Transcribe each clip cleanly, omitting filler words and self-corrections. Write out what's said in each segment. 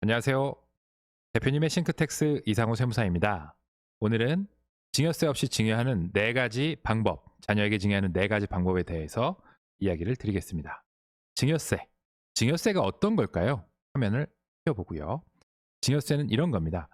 안녕하세요. 대표님의 싱크텍스 이상호 세무사입니다. 오늘은 증여세 없이 증여하는 4가지 방법, 자녀에게 증여하는 4가지 방법에 대해서 이야기를 드리겠습니다. 증여세. 증여세가 어떤 걸까요? 화면을 펴보고요. 증여세는 이런 겁니다.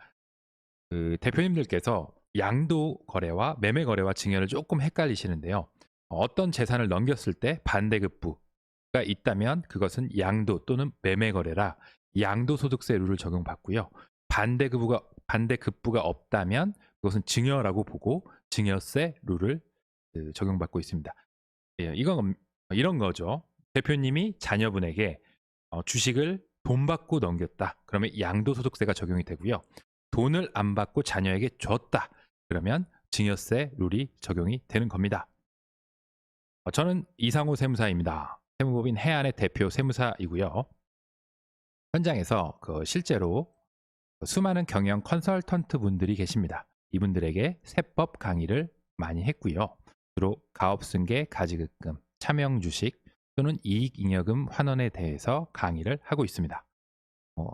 대표님들께서 양도 거래와 매매 거래와 증여를 조금 헷갈리시는데요. 어떤 재산을 넘겼을 때 반대급부가 있다면 그것은 양도 또는 매매 거래라 양도소득세 룰을 적용받고요. 반대급부가 없다면 그것은 증여라고 보고 증여세 룰을 적용받고 있습니다. 예, 이런 거죠. 대표님이 자녀분에게 주식을 돈 받고 넘겼다. 그러면 양도소득세가 적용이 되고요. 돈을 안 받고 자녀에게 줬다. 그러면 증여세 룰이 적용이 되는 겁니다. 저는 이상호 세무사입니다. 세무법인 해안의 대표 세무사이고요. 현장에서 실제로 수많은 경영 컨설턴트 분들이 계십니다. 이분들에게 세법 강의를 많이 했고요. 주로 가업승계, 가지급금, 차명주식 또는 이익잉여금 환원에 대해서 강의를 하고 있습니다.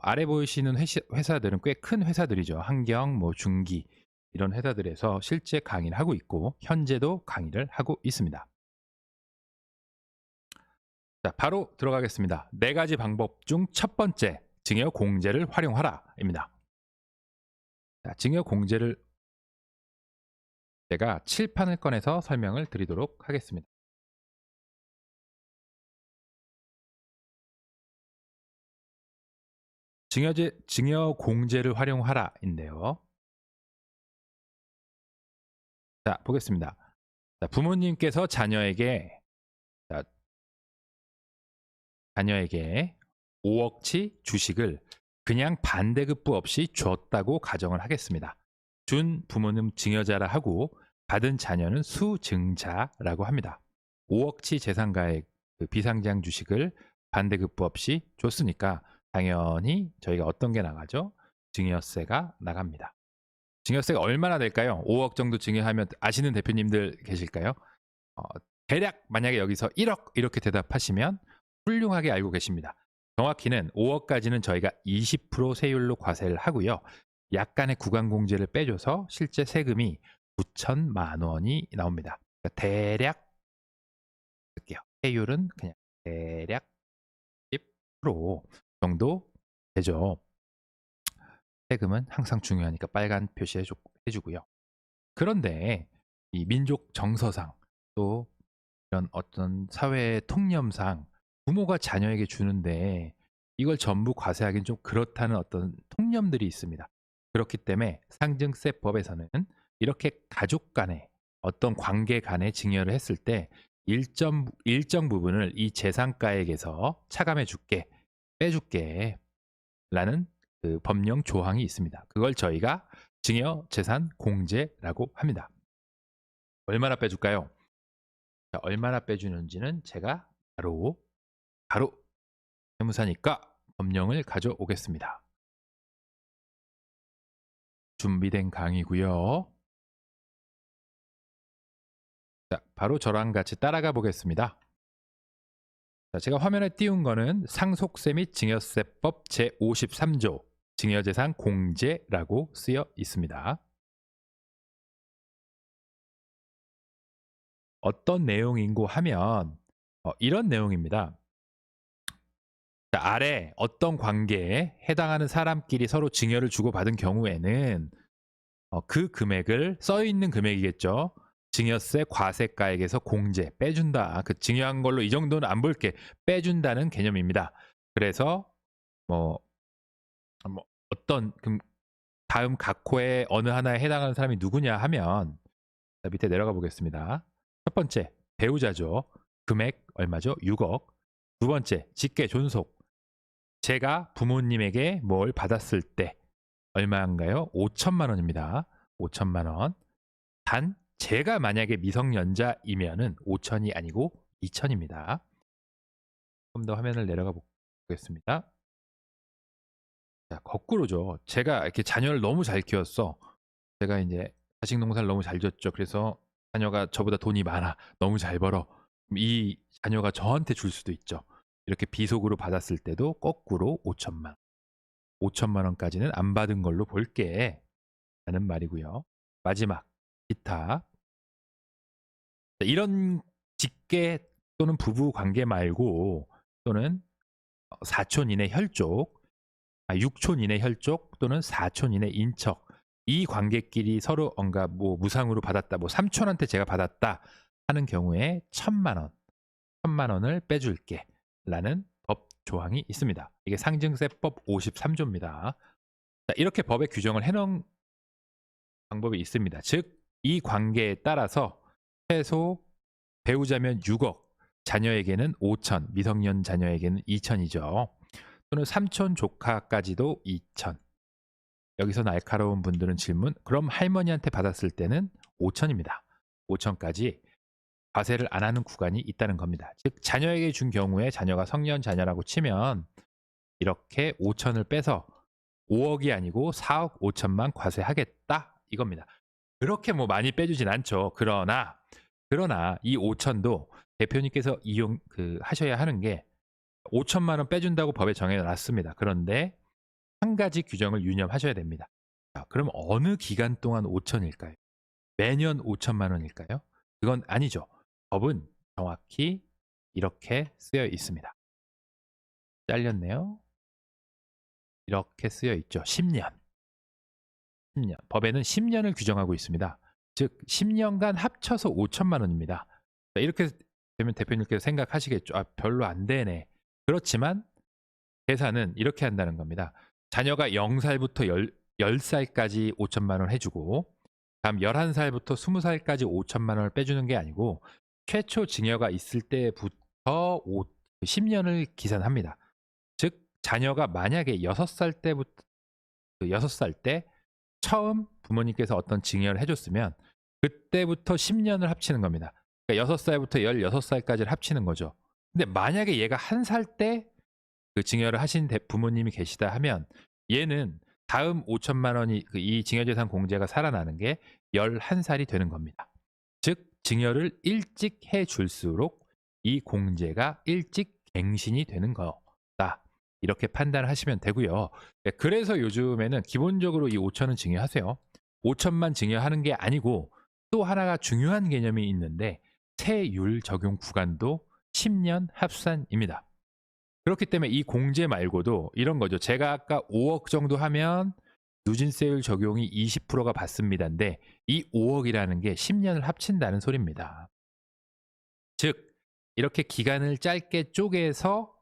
아래 보이시는 회사들은 꽤 큰 회사들이죠. 한경, 중기 이런 회사들에서 실제 강의를 하고 있고 현재도 강의를 하고 있습니다. 자, 바로 들어가겠습니다. 4가지 방법 중 첫 번째, 증여 공제를 활용하라입니다. 자, 증여 공제를 제가 칠판을 꺼내서 설명을 드리도록 하겠습니다. 증여 공제를 활용하라인데요. 자, 보겠습니다. 자, 부모님께서 자녀에게 5억치 주식을 그냥 반대급부 없이 줬다고 가정을 하겠습니다. 준 부모님 증여자라 하고 받은 자녀는 수증자라고 합니다. 5억치 재산가액 비상장 주식을 반대급부 없이 줬으니까 당연히 저희가 어떤 게 나가죠? 증여세가 나갑니다. 증여세가 얼마나 될까요? 5억 정도 증여하면 아시는 대표님들 계실까요? 대략 만약에 여기서 1억 이렇게 대답하시면 훌륭하게 알고 계십니다. 정확히는 5억까지는 저희가 20% 세율로 과세를 하고요. 약간의 구간공제를 빼줘서 실제 세금이 9천만 원이 나옵니다. 그러니까 대략 할게요. 세율은 그냥 대략 10% 정도 되죠. 세금은 항상 중요하니까 빨간 표시해주고요. 그런데 이 민족 정서상 또 이런 어떤 사회의 통념상 부모가 자녀에게 주는데 이걸 전부 과세하기는 좀 그렇다는 어떤 통념들이 있습니다. 그렇기 때문에 상증세법에서는 이렇게 가족 간의 어떤 관계 간의 증여를 했을 때 일정 부분을 이 재산가액에서 차감해 줄게, 빼줄게 라는 그 법령 조항이 있습니다. 그걸 저희가 증여 재산 공제라고 합니다. 얼마나 빼줄까요? 자, 얼마나 빼주는지는 제가 바로 세무사니까 법령을 가져오겠습니다. 준비된 강의고요. 자, 바로 저랑 같이 따라가 보겠습니다. 자, 제가 화면에 띄운 거는 상속세 및 증여세법 제53조 증여재산 공제라고 쓰여 있습니다. 어떤 내용인고 하면 이런 내용입니다. 자, 아래 어떤 관계에 해당하는 사람끼리 서로 증여를 주고받은 경우에는 그 금액을 써있는 금액이겠죠. 증여세 과세가액에서 공제 빼준다. 그 증여한 걸로 이 정도는 안 볼게 빼준다는 개념입니다. 그래서 뭐 어떤 다음 각호의 어느 하나에 해당하는 사람이 누구냐 하면 자, 밑에 내려가 보겠습니다. 첫 번째 배우자죠. 금액 얼마죠? 6억. 두 번째 직계 존속. 제가 부모님에게 뭘 받았을 때 얼마인가요? 5천만 원입니다. 5천만 원. 단 제가 만약에 미성년자이면은 5천이 아니고 2천입니다. 좀 더 화면을 내려가 보겠습니다. 자, 거꾸로죠. 제가 이렇게 자녀를 너무 잘 키웠어. 제가 이제 자식 농사를 너무 잘 졌죠. 그래서 자녀가 저보다 돈이 많아. 너무 잘 벌어. 이 자녀가 저한테 줄 수도 있죠. 이렇게 비속으로 받았을 때도 거꾸로 5천만 원. 5천만 원까지는 안 받은 걸로 볼게 라는 말이고요. 마지막 기타. 이런 직계 또는 부부 관계 말고 또는 사촌 이내 혈족, 6촌 이내 혈족 또는 4촌 이내 인척, 이 관계끼리 서로 뭔가 뭐 무상으로 받았다, 뭐 삼촌한테 제가 받았다 하는 경우에 1,000만 원을 빼줄게 라는 법 조항이 있습니다. 이게 상증세법 53조입니다. 자, 이렇게 법에 규정을 해놓은 방법이 있습니다. 즉, 이 관계에 따라서 최소 배우자면 6억, 자녀에게는 5천, 미성년 자녀에게는 2천이죠. 또는 삼촌 조카까지도 2천. 여기서 날카로운 분들은 질문, 그럼 할머니한테 받았을 때는 5천입니다. 5천까지 과세를 안 하는 구간이 있다는 겁니다. 즉, 자녀에게 준 경우에 자녀가 성년 자녀라고 치면 이렇게 5천을 빼서 5억이 아니고 4억 5천만 과세하겠다 이겁니다. 그렇게 뭐 많이 빼주진 않죠. 그러나 이 5천도 대표님께서 하셔야 하는 게 5천만 원 빼준다고 법에 정해놨습니다. 그런데 한 가지 규정을 유념하셔야 됩니다. 자, 그럼 어느 기간 동안 5천일까요? 매년 5천만 원일까요? 그건 아니죠. 법은 정확히 이렇게 쓰여 있습니다. 잘렸네요. 이렇게 쓰여 있죠. 10년. 법에는 10년을 규정하고 있습니다. 즉 10년간 합쳐서 5천만 원입니다. 자, 이렇게 되면 대표님께서 생각하시겠죠. 아, 별로 안 되네. 그렇지만 계산은 이렇게 한다는 겁니다. 자녀가 0살부터 10살까지 5천만 원 해주고 다음 11살부터 20살까지 5천만 원을 빼주는 게 아니고 최초 증여가 있을 때부터 10년을 기산합니다. 즉 자녀가 만약에 6살 때부터 6살 때 처음 부모님께서 어떤 증여를 해줬으면 그때부터 10년을 합치는 겁니다. 그러니까 6살부터 16살까지를 합치는 거죠. 근데 만약에 얘가 1살 때 그 증여를 하신 부모님이 계시다 하면 얘는 다음 5천만 원이 이 증여재산 공제가 살아나는 게 11살이 되는 겁니다. 즉 증여를 일찍 해줄수록 이 공제가 일찍 갱신이 되는 거다. 이렇게 판단하시면 되고요. 그래서 요즘에는 기본적으로 이 5천은 증여하세요. 5천만 증여하는 게 아니고 또 하나가 중요한 개념이 있는데 세율 적용 구간도 10년 합산입니다. 그렇기 때문에 이 공제 말고도 이런 거죠. 제가 아까 5억 정도 하면 누진세율 적용이 20%가 받습니다인데 이 5억이라는 게 10년을 합친다는 소리입니다. 즉 이렇게 기간을 짧게 쪼개서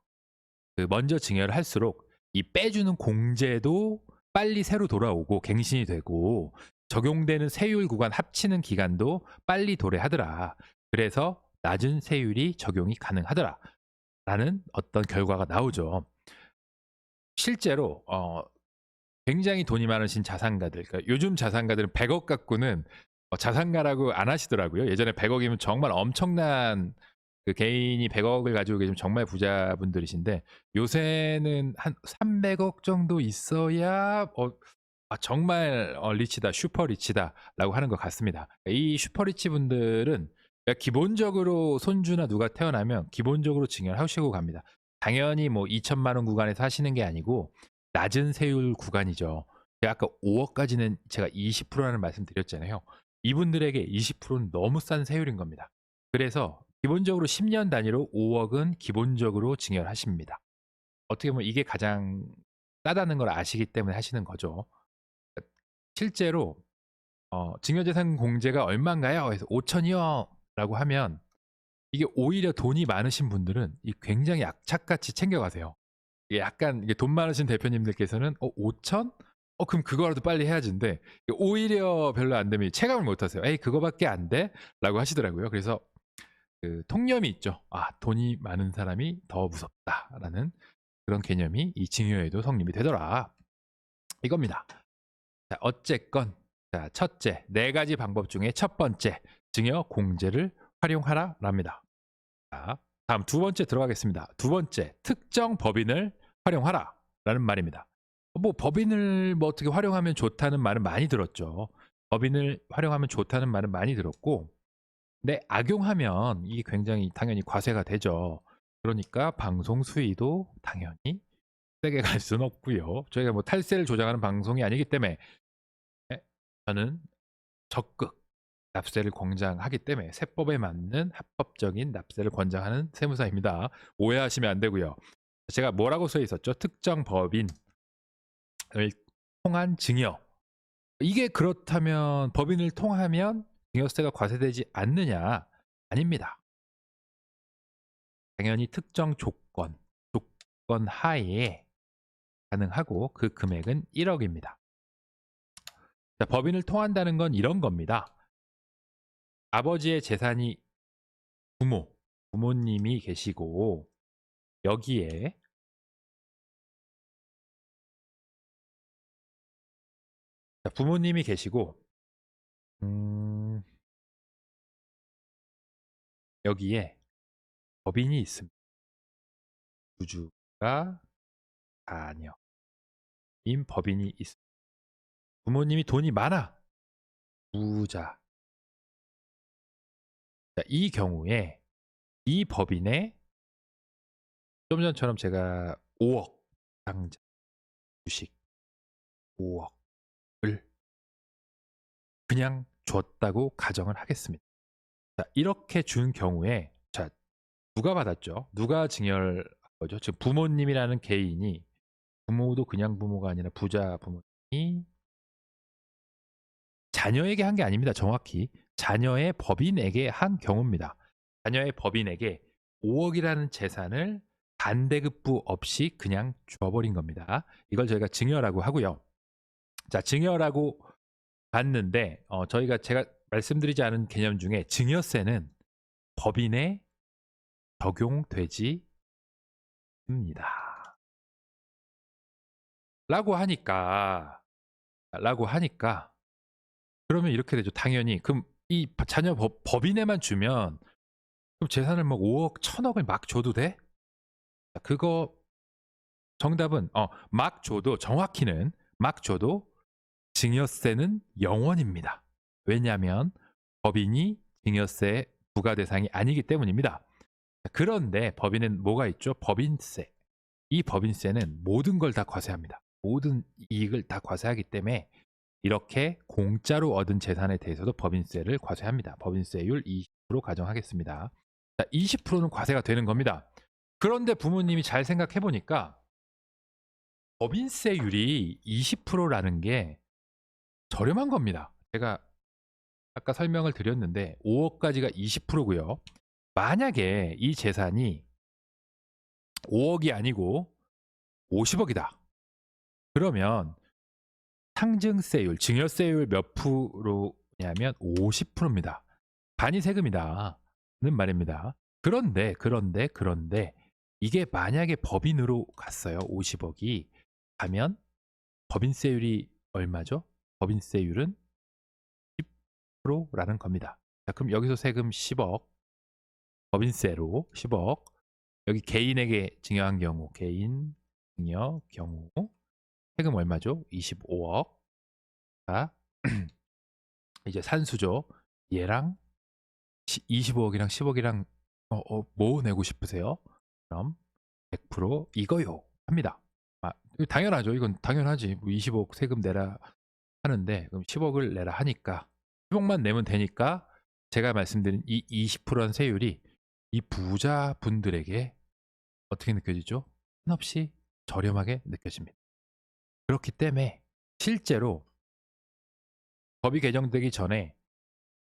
먼저 증여를 할수록 이 빼주는 공제도 빨리 새로 돌아오고 갱신이 되고 적용되는 세율 구간 합치는 기간도 빨리 도래하더라. 그래서 낮은 세율이 적용이 가능하더라. 라는 어떤 결과가 나오죠. 실제로 굉장히 돈이 많으신 자산가들, 그러니까 요즘 자산가들은 100억 갖고는 자산가라고 안 하시더라고요. 예전에 100억이면 정말 엄청난 그 개인이 100억을 가지고 계시면 정말 부자분들이신데 요새는 한 300억 정도 있어야 정말 리치다, 슈퍼 리치다라고 하는 것 같습니다. 이 슈퍼 리치 분들은 기본적으로 손주나 누가 태어나면 기본적으로 증여를 하시고 갑니다. 당연히 뭐 2천만 원 구간에서 하시는 게 아니고 낮은 세율 구간이죠. 제가 아까 5억까지는 제가 20%라는 말씀 드렸잖아요. 이분들에게 20%는 너무 싼 세율인 겁니다. 그래서 기본적으로 10년 단위로 5억은 기본적으로 증여를 하십니다. 어떻게 보면 이게 가장 싸다는 걸 아시기 때문에 하시는 거죠. 실제로 증여재산 공제가 얼마인가요? 그래서 5천이요 라고 하면 이게 오히려 돈이 많으신 분들은 굉장히 악착같이 챙겨가세요. 이게 약간 돈 많으신 대표님들께서는 5천? 그럼 그거라도 빨리 해야지인데 오히려 별로 안 되면 체감을 못 하세요. 에이 그거밖에 안 돼? 라고 하시더라고요. 그래서 그 통념이 있죠. 돈이 많은 사람이 더 무섭다라는 그런 개념이 이 증여에도 성립이 되더라. 이겁니다. 자, 어쨌건 자, 첫째, 4가지 방법 중에 첫 번째, 증여 공제를 활용하라 랍니다. 자, 다음 두 번째 들어가겠습니다. 두 번째, 특정 법인을 활용하라 라는 말입니다. 뭐 법인을 뭐 어떻게 활용하면 좋다는 말은 많이 들었죠. 법인을 활용하면 좋다는 말은 많이 들었고 근데 악용하면 이게 굉장히 당연히 과세가 되죠. 그러니까 방송 수위도 당연히 세게 갈 수는 없고요. 저희가 뭐 탈세를 조장하는 방송이 아니기 때문에 저는 적극 납세를 권장하기 때문에 세법에 맞는 합법적인 납세를 권장하는 세무사입니다. 오해하시면 안 되고요. 제가 뭐라고 써 있었죠? 특정 법인을 통한 증여. 이게 그렇다면 법인을 통하면 증여세가 과세되지 않느냐? 아닙니다. 당연히 특정 조건 하에 가능하고 그 금액은 1억입니다. 자, 법인을 통한다는 건 이런 겁니다. 아버지의 재산이 부모님이 계시고 여기에 자, 부모님이 계시고 여기에 법인이 있습니다. 주주가 자녀인 법인이 있습니다. 부모님이 돈이 많아. 부자. 자, 이 경우에 이 법인에 좀 전처럼 제가 5억 당장 주식 5억을 그냥 줬다고 가정을 하겠습니다. 자, 이렇게 준 경우에 자, 누가 받았죠? 누가 증여를 한 거죠? 지금 부모님이라는 개인이 부모도 그냥 부모가 아니라 부자 부모님이 자녀에게 한 게 아닙니다. 정확히 자녀의 법인에게 한 경우입니다. 자녀의 법인에게 5억이라는 재산을 반대급부 없이 그냥 줘버린 겁니다. 이걸 저희가 증여라고 하고요. 자, 증여라고 봤는데 제가 말씀드리지 않은 개념 중에 증여세는 법인에 적용되지 않습니다. 라고 하니까 그러면 이렇게 되죠. 당연히 그럼 이 자녀 법인에만 주면 그럼 재산을 막 5억, 1000억을 막 줘도 돼? 그거 정답은 막 줘도 정확히는 막 줘도 증여세는 0원입니다. 왜냐하면 법인이 증여세 부과 대상이 아니기 때문입니다. 그런데 법인은 뭐가 있죠? 법인세. 이 법인세는 모든 걸 다 과세합니다. 모든 이익을 다 과세하기 때문에 이렇게 공짜로 얻은 재산에 대해서도 법인세를 과세합니다. 법인세율 20% 가정하겠습니다. 자, 20%는 과세가 되는 겁니다. 그런데 부모님이 잘 생각해 보니까 법인세율이 20%라는 게 저렴한 겁니다. 제가 아까 설명을 드렸는데 5억까지가 20%고요. 만약에 이 재산이 5억이 아니고 50억이다. 그러면 상증세율, 증여세율 몇 프로냐면 50%입니다. 반이 세금이다는 말입니다. 그런데 이게 만약에 법인으로 갔어요. 50억이 가면 법인세율이 얼마죠? 법인세율은 10%라는 겁니다. 자, 그럼 여기서 세금 10억, 법인세로 10억, 여기 개인에게 증여한 경우, 개인 증여 경우 세금 얼마죠? 25억. 자, 이제 산수죠. 얘랑 25억이랑 10억이랑 뭐 내고 싶으세요? 그럼 100% 이거요 합니다. 당연하죠. 이건 당연하지. 뭐 20억 세금 내라 하는데 그럼 10억을 내라 하니까 10억만 내면 되니까 제가 말씀드린 이 20%는 세율이 이 부자분들에게 어떻게 느껴지죠? 한없이 저렴하게 느껴집니다. 그렇기 때문에 실제로 법이 개정되기 전에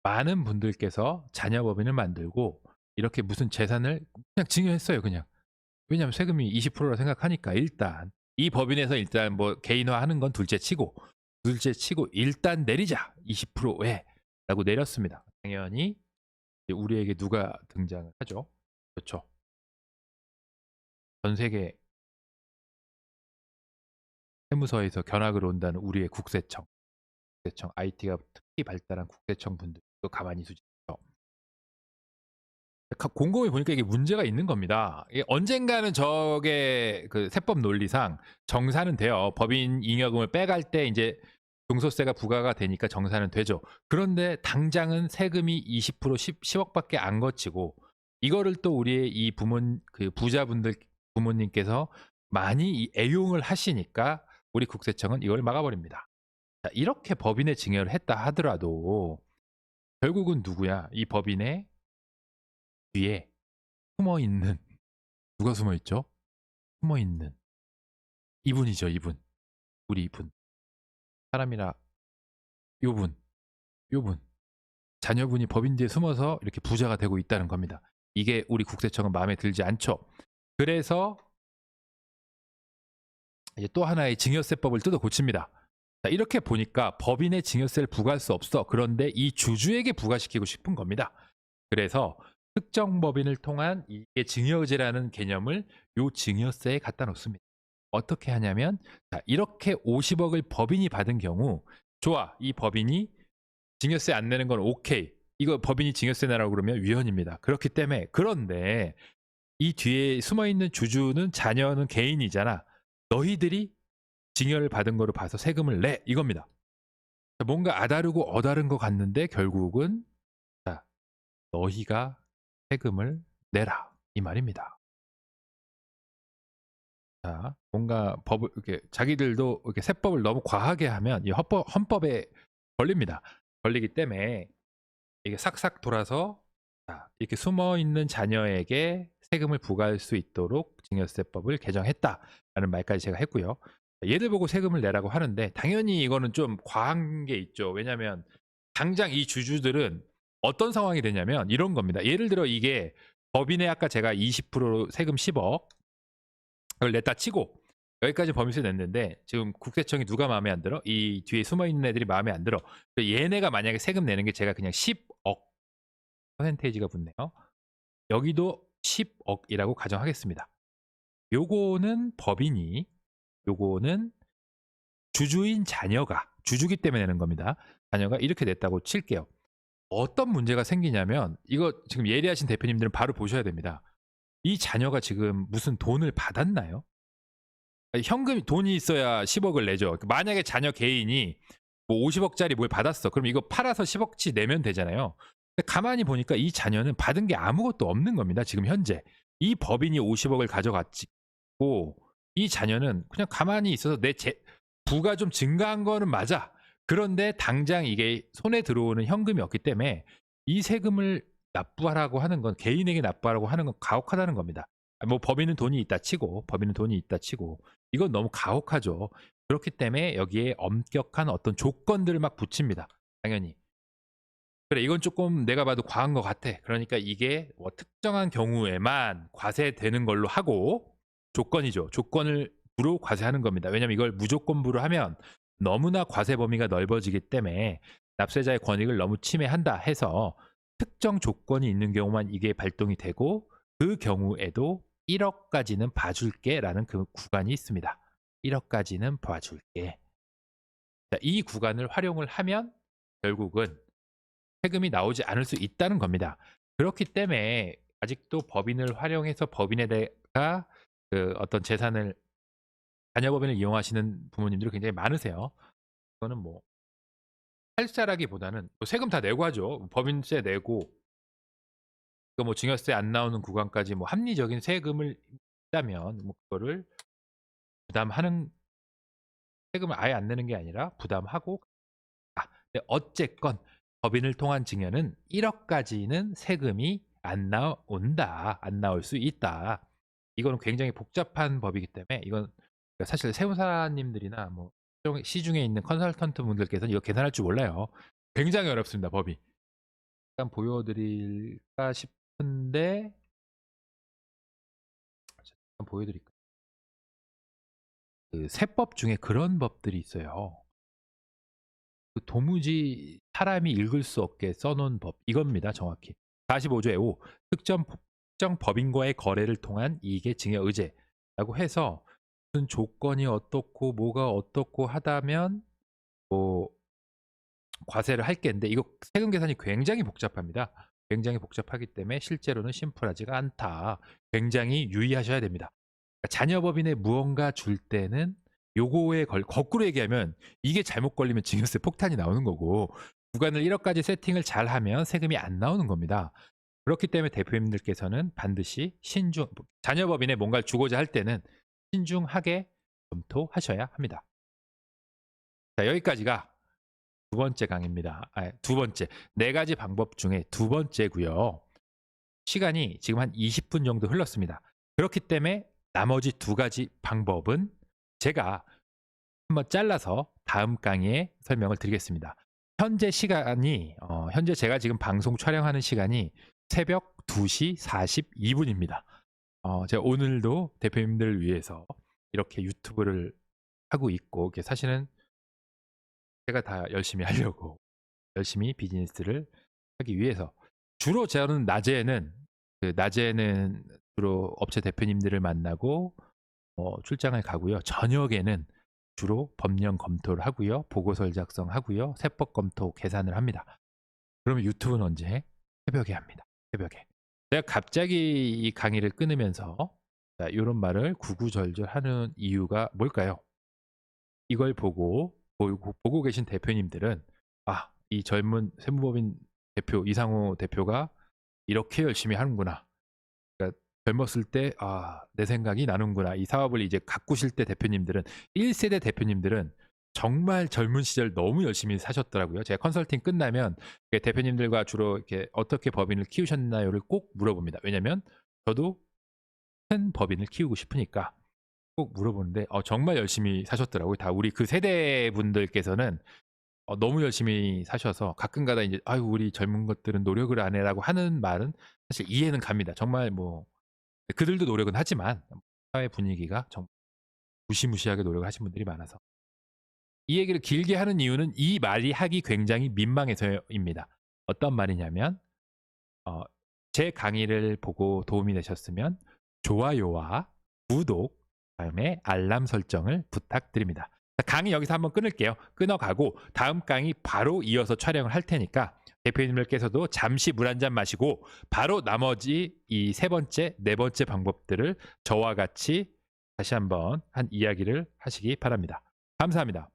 많은 분들께서 자녀법인을 만들고 이렇게 무슨 재산을 그냥 증여했어요. 그냥. 왜냐하면 세금이 20%라 생각하니까 일단 이 법인에서 일단 뭐 개인화하는 건 둘째 치고 일단 내리자 20%에 라고 내렸습니다. 당연히 우리에게 누가 등장을 하죠? 그렇죠. 전 세계 세무서에서 견학을 온다는 우리의 국세청 IT가 특히 발달한 국세청 분들도 가만히 두지 않죠. 곰곰이 보니까 이게 문제가 있는 겁니다. 이게 언젠가는 저게 그 세법 논리상 정산은 돼요. 법인 잉여금을 빼갈 때 이제 종소세가 부과가 되니까 정산은 되죠. 그런데 당장은 세금이 20% 10억밖에 안 거치고 이거를 또 우리의 이 그 부자분들 부모님께서 많이 애용을 하시니까 우리 국세청은 이걸 막아버립니다. 자, 이렇게 법인의 증여를 했다 하더라도 결국은 누구야? 이 법인의 뒤에 숨어 있는 누가 숨어 있죠? 숨어 있는 이분이죠, 이분. 우리 이분. 사람이라 요분, 요분. 자녀분이 법인 뒤에 숨어서 이렇게 부자가 되고 있다는 겁니다. 이게 우리 국세청은 마음에 들지 않죠. 그래서 이제 또 하나의 증여세법을 뜯어 고칩니다. 자, 이렇게 보니까 법인의 증여세를 부과할 수 없어. 그런데 이 주주에게 부과시키고 싶은 겁니다. 그래서 특정 법인을 통한 이게 증여의제라는 개념을 요 증여세에 갖다 놓습니다. 어떻게 하냐면 자, 이렇게 50억을 법인이 받은 경우 좋아, 이 법인이 증여세 안 내는 건 오케이. 이거 법인이 증여세 내라고 그러면 위헌입니다. 그렇기 때문에 그런데 이 뒤에 숨어있는 주주는 자녀는 개인이잖아. 너희들이 증여를 받은 거로 봐서 세금을 내 이겁니다. 뭔가 아다르고 어다른 것 같는데 결국은 자, 너희가 세금을 내라 이 말입니다. 자, 뭔가 법을 이렇게 자기들도 이렇게 세법을 너무 과하게 하면 이 헌법에 걸립니다. 걸리기 때문에 이게 싹싹 돌아서 자, 이렇게 숨어 있는 자녀에게 세금을 부과할 수 있도록 증여세법을 개정했다라는 말까지 제가 했고요. 얘들 보고 세금을 내라고 하는데 당연히 이거는 좀 과한 게 있죠. 왜냐하면 당장 이 주주들은 어떤 상황이 되냐면 이런 겁니다. 예를 들어 이게 법인의 아까 제가 20% 세금 10억을 냈다 치고 여기까지 범위세 냈는데 지금 국세청이 누가 마음에 안 들어? 이 뒤에 숨어 있는 애들이 마음에 안 들어. 얘네가 만약에 세금 내는 게 제가 그냥 10억 퍼센테이지가 붙네요. 여기도 10억이라고 가정하겠습니다. 요거는 법인이 요거는 주주인 자녀가 주주기 때문에 내는 겁니다. 자녀가 이렇게 냈다고 칠게요. 어떤 문제가 생기냐면 이거 지금 예리하신 대표님들은 바로 보셔야 됩니다. 이 자녀가 지금 무슨 돈을 받았나요? 현금 돈이 있어야 10억을 내죠. 만약에 자녀 개인이 뭐 50억짜리 뭘 받았어. 그럼 이거 팔아서 10억치 내면 되잖아요. 근데 가만히 보니까 이 자녀는 받은 게 아무것도 없는 겁니다. 지금 현재. 이 법인이 50억을 가져갔고 이 자녀는 그냥 가만히 있어서 부가 좀 증가한 거는 맞아. 그런데 당장 이게 손에 들어오는 현금이 없기 때문에 이 세금을 납부하라고 하는 건 개인에게 납부하라고 하는 건 가혹하다는 겁니다. 뭐 법인은 돈이 있다 치고 이건 너무 가혹하죠. 그렇기 때문에 여기에 엄격한 어떤 조건들을 막 붙입니다. 당연히. 그래, 이건 조금 내가 봐도 과한 것 같아. 그러니까 이게 뭐 특정한 경우에만 과세되는 걸로 하고 조건이죠. 조건으로 과세하는 겁니다. 왜냐하면 이걸 무조건부로 하면 너무나 과세 범위가 넓어지기 때문에 납세자의 권익을 너무 침해한다 해서 특정 조건이 있는 경우만 이게 발동이 되고 그 경우에도 1억까지는 봐줄게 라는 그 구간이 있습니다. 1억까지는 봐줄게. 자, 이 구간을 활용을 하면 결국은 세금이 나오지 않을 수 있다는 겁니다. 그렇기 때문에 아직도 법인을 활용해서 법인에다가 그 어떤 재산을 자녀법인을 이용하시는 부모님들이 굉장히 많으세요. 그거는 뭐 탈세라기보다는 뭐 세금 다 내고 하죠. 법인세 내고 그 뭐 증여세 안 나오는 구간까지 뭐 합리적인 세금을 있다면 뭐 그거를 부담하는 세금을 아예 안 내는 게 아니라 부담하고 근데 어쨌건 법인을 통한 증여는 1억까지는 세금이 안 나온다. 안 나올 수 있다. 이거는 굉장히 복잡한 법이기 때문에 이건 사실 세무사님들이나 뭐 시중에 있는 컨설턴트 분들께서는 이거 계산할 줄 몰라요. 굉장히 어렵습니다. 법이. 잠깐 보여드릴까 싶은데 잠깐 보여드릴까? 그 세법 중에 그런 법들이 있어요. 그 도무지 사람이 읽을 수 없게 써놓은 법 이겁니다. 정확히 45조의 5 특정 법인과의 거래를 통한 이익의 증여 의제라고 해서 무슨 조건이 어떻고 뭐가 어떻고 하다면 뭐 과세를 할 게인데 이거 세금 계산이 굉장히 복잡합니다. 굉장히 복잡하기 때문에 실제로는 심플하지가 않다. 굉장히 유의하셔야 됩니다. 그러니까 자녀법인에 무언가 줄 때는 요거에 거꾸로 얘기하면 이게 잘못 걸리면 증여세 폭탄이 나오는 거고 구간을 1억까지 세팅을 잘 하면 세금이 안 나오는 겁니다. 그렇기 때문에 대표님들께서는 반드시 자녀법인에 뭔가를 주고자 할 때는 신중하게 검토하셔야 합니다. 자, 여기까지가 두 번째 강의입니다. 두 번째. 네 가지 방법 중에 두 번째고요. 시간이 지금 한 20분 정도 흘렀습니다. 그렇기 때문에 나머지 두 가지 방법은 제가 한번 잘라서 다음 강의에 설명을 드리겠습니다. 현재 시간이 현재 제가 지금 방송 촬영하는 시간이 새벽 2시 42분입니다. 제가 오늘도 대표님들을 위해서 이렇게 유튜브를 하고 있고, 사실은 제가 다 열심히 하려고, 열심히 비즈니스를 하기 위해서, 주로 저는 낮에는 주로 업체 대표님들을 만나고 출장을 가고요. 저녁에는 주로 법령 검토를 하고요. 보고서를 작성하고요. 세법 검토 계산을 합니다. 그러면 유튜브는 언제? 새벽에 합니다. 새벽에. 제가 갑자기 이 강의를 끊으면서 이런 말을 구구절절 하는 이유가 뭘까요? 이걸 보고 계신 대표님들은 이 젊은 세무법인 대표 이상호 대표가 이렇게 열심히 하는구나. 그러니까 젊었을 때 내 생각이 나는구나. 이 사업을 이제 가꾸실 때 대표님들은 1세대 대표님들은 정말 젊은 시절 너무 열심히 사셨더라고요. 제가 컨설팅 끝나면 대표님들과 주로 이렇게 어떻게 법인을 키우셨나요를 꼭 물어봅니다. 왜냐면 저도 큰 법인을 키우고 싶으니까 꼭 물어보는데 정말 열심히 사셨더라고요. 다 우리 그 세대 분들께서는 너무 열심히 사셔서 가끔가다 이제 아유 우리 젊은 것들은 노력을 안 해라고 하는 말은 사실 이해는 갑니다. 정말 뭐 그들도 노력은 하지만 사회 분위기가 정말 무시무시하게 노력을 하신 분들이 많아서 이 얘기를 길게 하는 이유는 이 말이 하기 굉장히 민망해서입니다. 어떤 말이냐면 제 강의를 보고 도움이 되셨으면 좋아요와 구독, 다음에 알람 설정을 부탁드립니다. 강의 여기서 한번 끊을게요. 끊어가고 다음 강의 바로 이어서 촬영을 할 테니까 대표님들께서도 잠시 물 한 잔 마시고 바로 나머지 이 세 번째, 네 번째 방법들을 저와 같이 다시 한번 한 이야기를 하시기 바랍니다. 감사합니다.